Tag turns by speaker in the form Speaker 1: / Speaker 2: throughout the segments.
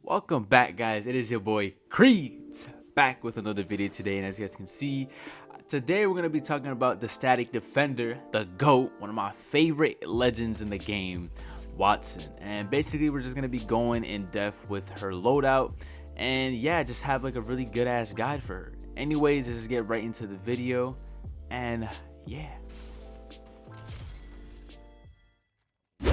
Speaker 1: Welcome back, guys. It is your boy Creedz back with another video today, and as you guys can see, today we're going to be talking about the static defender, the GOAT, one of my favorite legends in the game, Wattson. And basically we're just going to be going in depth with her loadout, and yeah, just have like a really good ass guide for her. Anyways, let's just get right into the video, and yeah.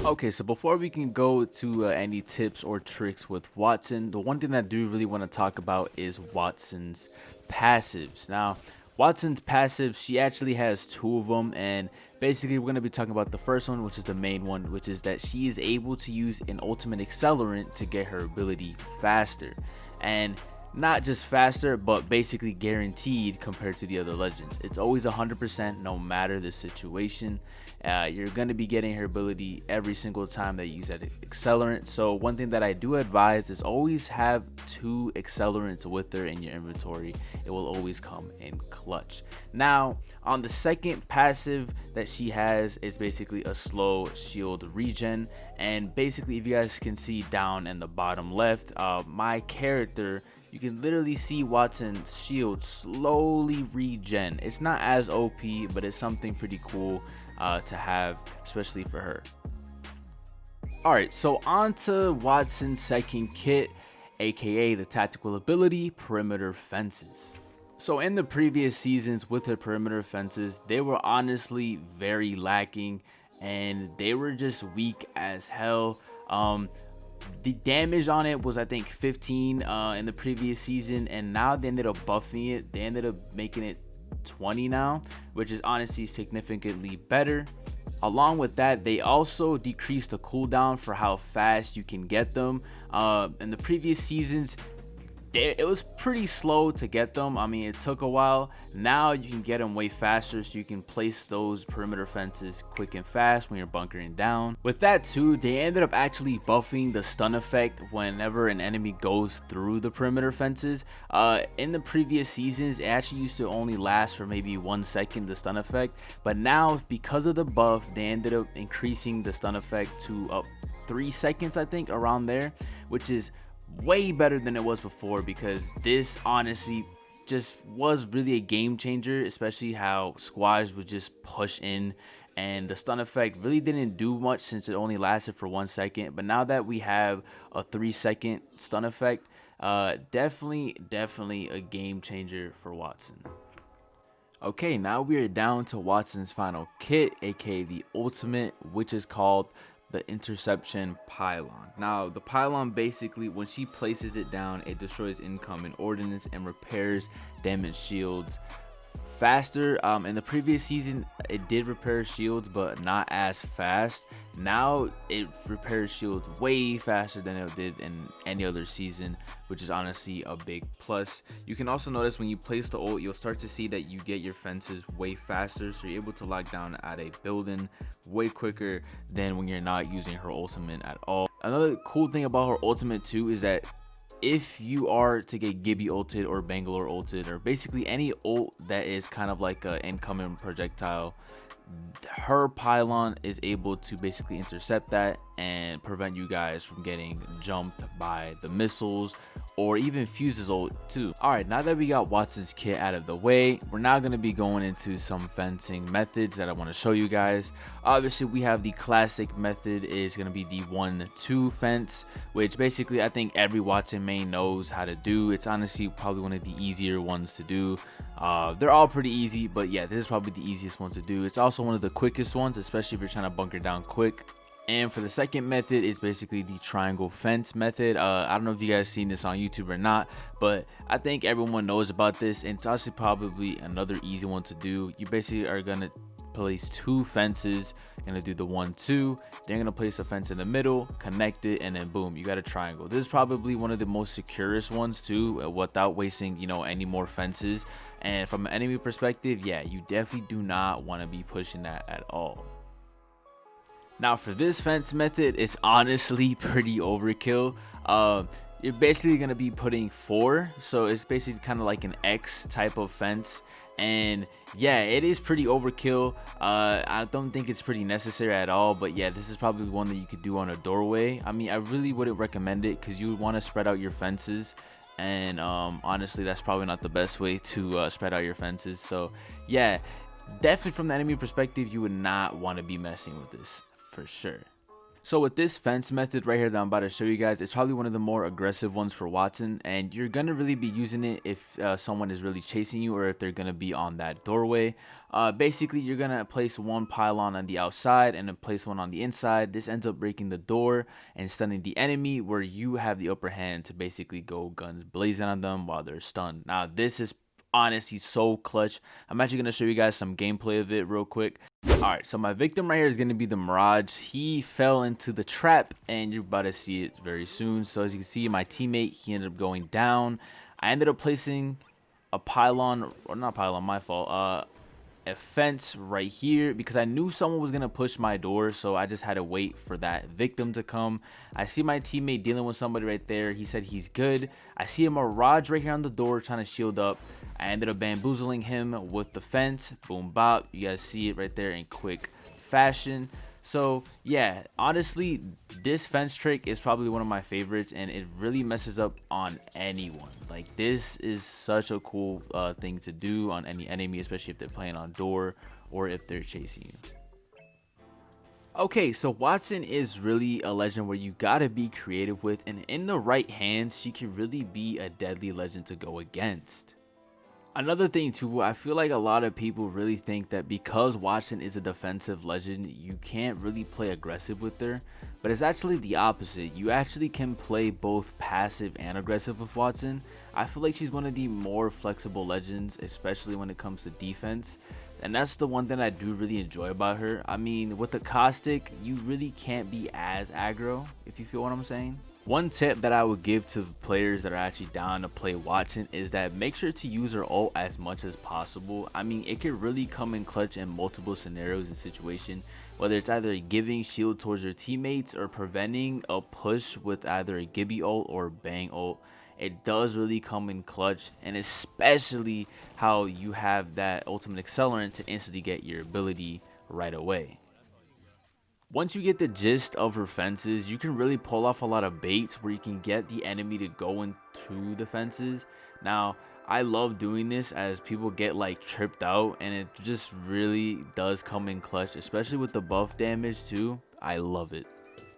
Speaker 1: Okay, so before we can go to any tips or tricks with Wattson, the one thing that I do really want to talk about is Wattson's passives. Now, Watson's passives, she actually has two of them, and basically we're going to be talking about the first one, which is the main one, which is that she is able to use an ultimate accelerant to get her ability faster. And not just faster, but basically guaranteed compared to the other legends. It's always 100% no matter the situation. You're going to be getting her ability every single time that you use that accelerant. So one thing that I do advise is always have two accelerants with her in your inventory. It will always come in clutch. Now, on the second passive that she has is basically a slow shield regen. And basically, if you guys can see down in the bottom left, my character, you can literally see Watson's shield slowly regen. It's not as OP, but it's something pretty cool to have, especially for her. Alright, so on to Watson's second kit, aka the tactical ability, Perimeter Fences. So in the previous seasons with her perimeter fences, they were honestly very lacking, and they were just weak as hell. The damage on it was, I think, 15 in the previous season, and now they ended up buffing it. They ended up making it 20 now, which is honestly significantly better. Along with that, they also decreased the cooldown for how fast you can get them. In the previous seasons, it was pretty slow to get them. I mean, it took a while. Now you can get them way faster, so you can place those perimeter fences quick and fast when you're bunkering down. With that too, they ended up actually buffing the stun effect whenever an enemy goes through the perimeter fences. In the previous seasons, it actually used to only last for maybe 1 second, the stun effect, but now because of the buff, they ended up increasing the stun effect to 3 seconds, I think, around there, which is way better than it was before, because this honestly just was really a game changer, especially how squads would just push in, and the stun effect really didn't do much since it only lasted for 1 second. But now that we have a 3-second stun effect, definitely a game changer for Wattson. Okay, now we are down to Watson's final kit, aka the ultimate, which is called the Interception Pylon. Now, the pylon, basically, when she places it down, it destroys incoming ordnance and repairs damaged shields faster. In the previous season, it did repair shields, but not as fast. Now it repairs shields way faster than it did in any other season, which is honestly a big plus. You can also notice when you place the ult, you'll start to see that you get your fences way faster, so you're able to lock down at a building way quicker than when you're not using her ultimate at all. Another cool thing about her ultimate too is that if you are to get Gibby ulted or Bangalore ulted, or basically any ult that is kind of like an incoming projectile, her pylon is able to basically intercept that and prevent you guys from getting jumped by the missiles or even Fuse's ult too. Alright, now that we got Watson's kit out of the way, we're now going to be going into some fencing methods that I want to show you guys. Obviously, we have the classic method, is going to be the 1-2 fence, which basically I think every Wattson main knows how to do. It's honestly probably one of the easier ones to do. They're all pretty easy, but yeah, this is probably the easiest one to do. It's also one of the quickest ones, especially if you're trying to bunker down quick. And for the second method is basically the triangle fence method. I don't know if you guys seen this on YouTube or not, but I think everyone knows about this, and it's actually probably another easy one to do. You basically are gonna place two fences. You're gonna do the 1-2, then you're gonna place a fence in the middle, connect it, and then boom, you got a triangle. This is probably one of the most securest ones too, without wasting, you know, any more fences. And from an enemy perspective, yeah, you definitely do not want to be pushing that at all. Now for this fence method, it's honestly pretty overkill. You're basically going to be putting 4, so it's basically kind of like an X type of fence, And yeah, it is pretty overkill. I don't think it's pretty necessary at all, but yeah, this is probably one that you could do on a doorway. I mean, I really wouldn't recommend it because you would want to spread out your fences, and honestly, that's probably not the best way to spread out your fences. So yeah, definitely from the enemy perspective, you would not want to be messing with this for sure. So with this fence method right here that I'm about to show you guys, it's probably one of the more aggressive ones for Wattson, and you're gonna really be using it if someone is really chasing you or if they're gonna be on that doorway. Basically, you're gonna place one pylon on the outside and then place one on the inside. This ends up breaking the door and stunning the enemy, where you have the upper hand to basically go guns blazing on them while they're stunned. Now this is honestly so clutch. I'm actually gonna show you guys some gameplay of it real quick. Alright, so my victim right here is going to be the Mirage. He fell into the trap, and you're about to see it very soon. So as you can see, my teammate, he ended up going down. I ended up placing a pylon, or not pylon, my fault, a fence right here because I knew someone was going to push my door, so I just had to wait for that victim to come. I see my teammate dealing with somebody right there. He said he's good. I see a Mirage right here on the door trying to shield up. I ended up bamboozling him with the fence. Boom bop. You guys see it right there in quick fashion. So yeah, honestly, this fence trick is probably one of my favorites, and it really messes up on anyone. Like, this is such a cool thing to do on any enemy, especially if they're playing on door or if they're chasing you. Okay, so Wattson is really a legend where you gotta be creative with, and in the right hands, she can really be a deadly legend to go against. Another thing too, I feel like a lot of people really think that because Wattson is a defensive legend, you can't really play aggressive with her, but it's actually the opposite. You actually can play both passive and aggressive with Wattson. I feel like she's one of the more flexible legends, especially when it comes to defense, and that's the one thing I do really enjoy about her. I mean, with the caustic, you really can't be as aggro, if you feel what I'm saying. One tip that I would give to players that are actually down to play Wattson is that make sure to use her ult as much as possible. I mean, it could really come in clutch in multiple scenarios and situations, whether it's either giving shield towards your teammates or preventing a push with either a Gibby ult or bang ult. It does really come in clutch, and especially how you have that ultimate accelerant to instantly get your ability right away. Once you get the gist of her fences, you can really pull off a lot of baits where you can get the enemy to go into the fences. Now, I love doing this as people get like tripped out, and it just really does come in clutch, especially with the buff damage too. I love it.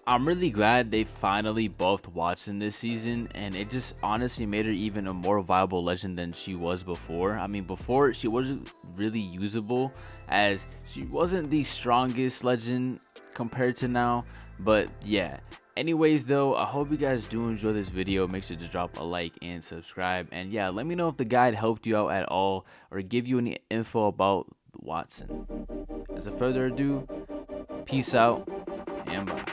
Speaker 1: I'm really glad they finally buffed Wattson this season, and it just honestly made her even a more viable legend than she was before. I mean, before she wasn't really usable, as she wasn't the strongest legend compared to now. But yeah, anyways though, I hope you guys do enjoy this video. Make sure to drop a like and subscribe, and yeah, let me know if the guide helped you out at all or give you any info about Wattson. As a further ado, peace out and bye.